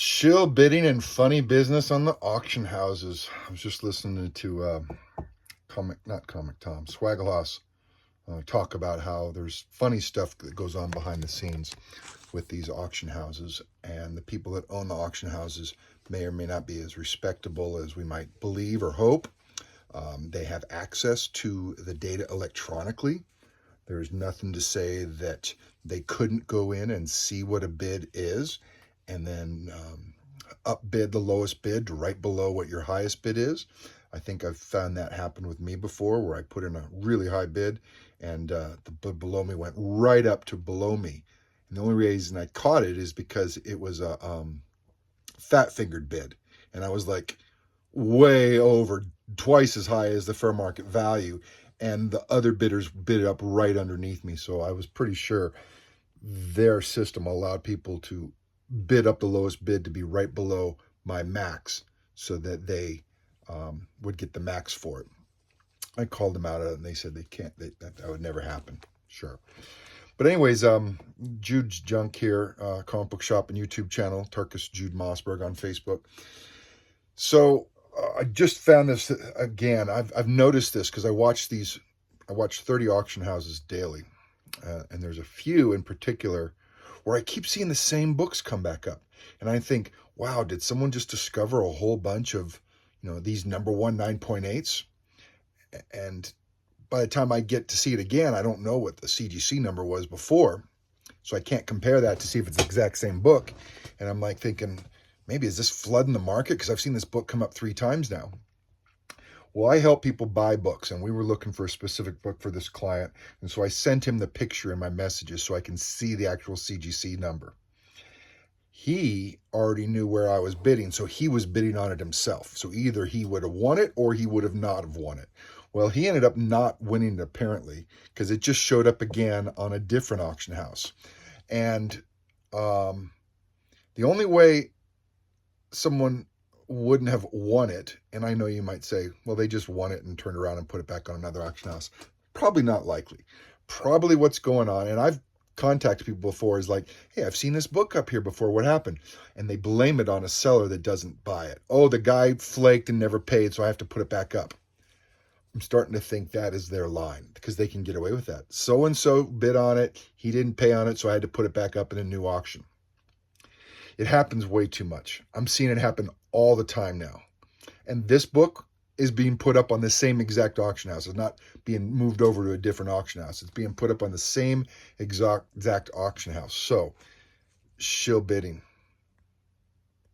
Shill bidding and funny business on the auction houses. I was just listening to not Comic Tom, Swaggle talk about how there's funny stuff that goes on behind the scenes with these auction houses, and the people that own the auction houses may or may not be as respectable as we might believe or hope. They have access to the data electronically. There's nothing to say that they couldn't go in and see what a bid is and then upbid the lowest bid right below what your highest bid is. I think I've found that happen with me before, where I put in a really high bid and the bid below me went right up to below me. And the only reason I caught it is because it was a fat fingered bid. And I was like way over, twice as high as the fair market value. And the other bidders bid up right underneath me. So I was pretty sure their system allowed people to bid up the lowest bid to be right below my max so that they would get the max for it. I called them out on it and they said they can't, that would never happen. Sure. But anyways, Jude's Junk here, comic book shop and YouTube channel, Tarkus Jude Mossberg on Facebook. So I just found this again. I've noticed this because I watch 30 auction houses daily. And there's a few in particular where I keep seeing the same books come back up. And I think, wow, did someone just discover a whole bunch of, these number one 9.8s? And by the time I get to see it again, I don't know what the CGC number was before. So I can't compare that to see if it's the exact same book. And I'm like thinking, maybe is this flooding the market? Because I've seen this book come up 3 times now. Well, I help people buy books, and we were looking for a specific book for this client. And so I sent him the picture in my messages so I can see the actual CGC number. He already knew where I was bidding, so he was bidding on it himself. So either he would have won it or he would have not have won it. Well, he ended up not winning it apparently because it just showed up again on a different auction house. And the only way someone wouldn't have won it, and I know you might say, well, they just won it and turned around and put it back on another auction house. Probably not likely. Probably what's going on, and I've contacted people before, is like, hey, I've seen this book up here before. What happened? And they blame it on a seller that doesn't buy it. Oh, the guy flaked and never paid, so I have to put it back up. I'm starting to think that is their line because they can get away with that. So-and-so bid on it. He didn't pay on it, so I had to put it back up in a new auction. It happens way too much. I'm seeing it happen all the time now. And this book is being put up on the same exact auction house. It's not being moved over to a different auction house. It's being put up on the same exact auction house. So, shill bidding.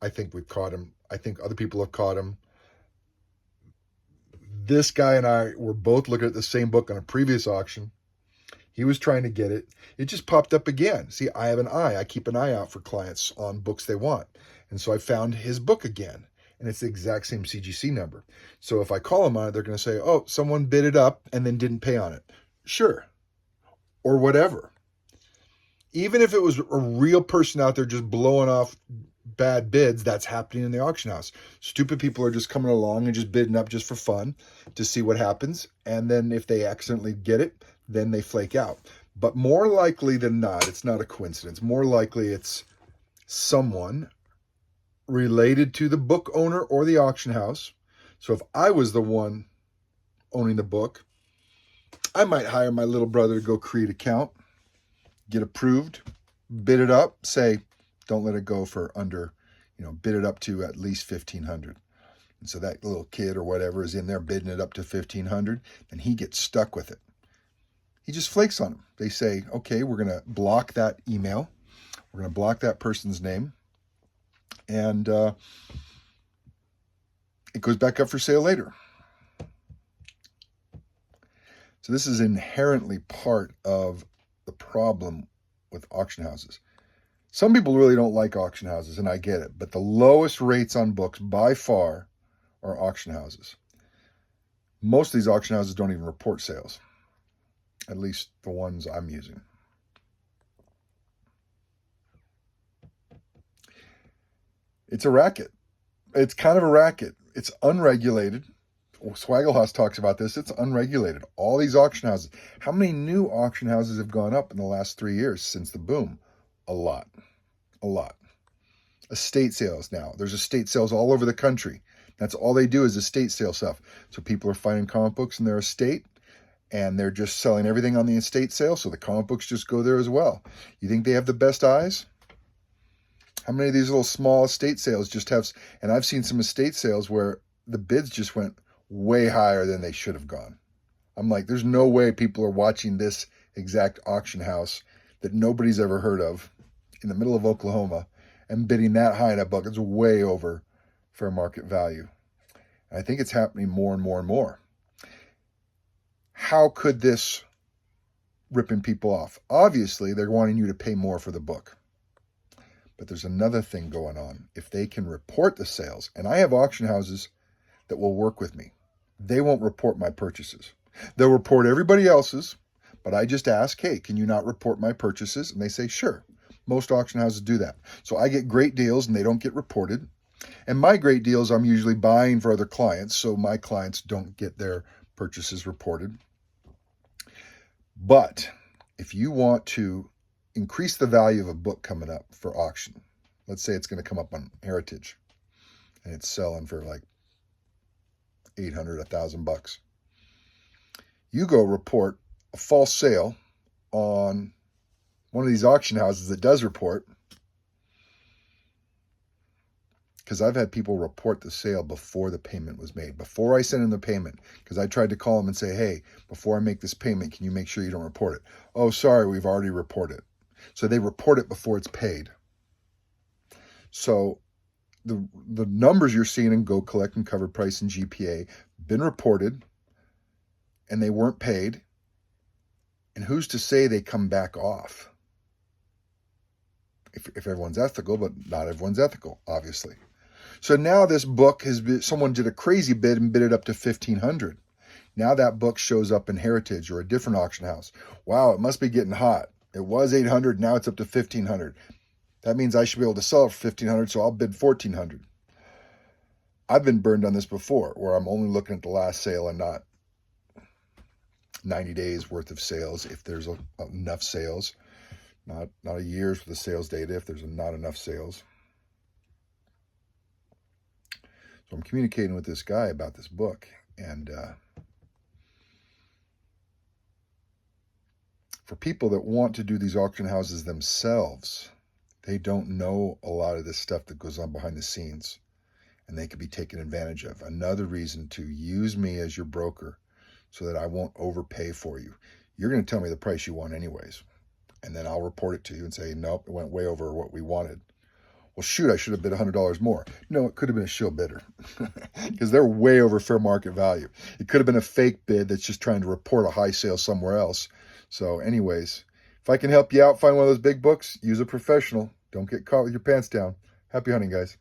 I think we've caught him. I think other people have caught him. This guy and I were both looking at the same book on a previous auction. He was trying to get it. It just popped up again. See, I have an eye. I keep an eye out for clients on books they want. And so I found his book again. And it's the exact same CGC number. So if I call them on it, they're going to say, oh, someone bid it up and then didn't pay on it. Sure. Or whatever. Even if it was a real person out there just blowing off bad bids, that's happening in the auction house. Stupid people are just coming along and just bidding up just for fun to see what happens. And then if they accidentally get it, then they flake out. But more likely than not, it's not a coincidence. More likely it's someone related to the book owner or the auction house. So if I was the one owning the book, I might hire my little brother to go create an account, get approved, bid it up, say, don't let it go for under, bid it up to at least $1,500. And so that little kid or whatever is in there bidding it up to $1,500, and he gets stuck with it. He just flakes on them. They say, okay, we're going to block that email. We're going to block that person's name. And it goes back up for sale later. So this is inherently part of the problem with auction houses. Some people really don't like auction houses, and I get it. But the lowest rates on books by far are auction houses. Most of these auction houses don't even report sales. At least the ones I'm using. It's a racket. It's kind of a racket. It's unregulated. Swaggle talks about this. It's unregulated. All these auction houses. How many new auction houses have gone up in the last 3 years since the boom? A lot. A lot. Estate sales now. There's estate sales all over the country. That's all they do is estate sale stuff. So people are finding comic books in their estate, and they're just selling everything on the estate sale, so the comic books just go there as well. You think they have the best eyes? How many of these little small estate sales just have, and I've seen some estate sales where the bids just went way higher than they should have gone. I'm like, there's no way people are watching this exact auction house that nobody's ever heard of in the middle of Oklahoma and bidding that high in a book. It's way over fair market value. And I think it's happening more and more and more. How could this ripping people off? Obviously, they're wanting you to pay more for the book. But there's another thing going on. If they can report the sales, and I have auction houses that will work with me, they won't report my purchases. They'll report everybody else's, but I just ask, hey, can you not report my purchases? And they say, sure. Most auction houses do that. So I get great deals and they don't get reported. And my great deals, I'm usually buying for other clients, so my clients don't get their purchases reported. But if you want to increase the value of a book coming up for auction, let's say it's going to come up on Heritage and it's selling for like $800, $1,000. You go report a false sale on one of these auction houses that does report, because I've had people report the sale before the payment was made, before I sent in the payment, because I tried to call them and say, hey, before I make this payment, can you make sure you don't report it? Oh, sorry, we've already reported it. So they report it before it's paid. So the numbers you're seeing in Go Collect and Cover Price and GPA been reported and they weren't paid. And who's to say they come back off? If everyone's ethical, but not everyone's ethical, obviously. So now this book has been, someone did a crazy bid and bid it up to $1,500. Now that book shows up in Heritage or a different auction house. Wow, it must be getting hot. It was $800, now it's up to $1,500. That means I should be able to sell it for $1,500, so I'll bid $1,400. I've been burned on this before, where I'm only looking at the last sale and not 90 days worth of sales if there's enough sales. Not a year's worth of sales data if there's not enough sales. So I'm communicating with this guy about this book, and for people that want to do these auction houses themselves, they don't know a lot of this stuff that goes on behind the scenes, and they could be taken advantage of. Another reason to use me as your broker so that I won't overpay for you. You're going to tell me the price you want anyways, and then I'll report it to you and say, nope, it went way over what we wanted. Well, shoot, I should have bid $100 more. No, it could have been a shill bidder because they're way over fair market value. It could have been a fake bid that's just trying to report a high sale somewhere else. So anyways, if I can help you out, find one of those big books, use a professional. Don't get caught with your pants down. Happy hunting, guys.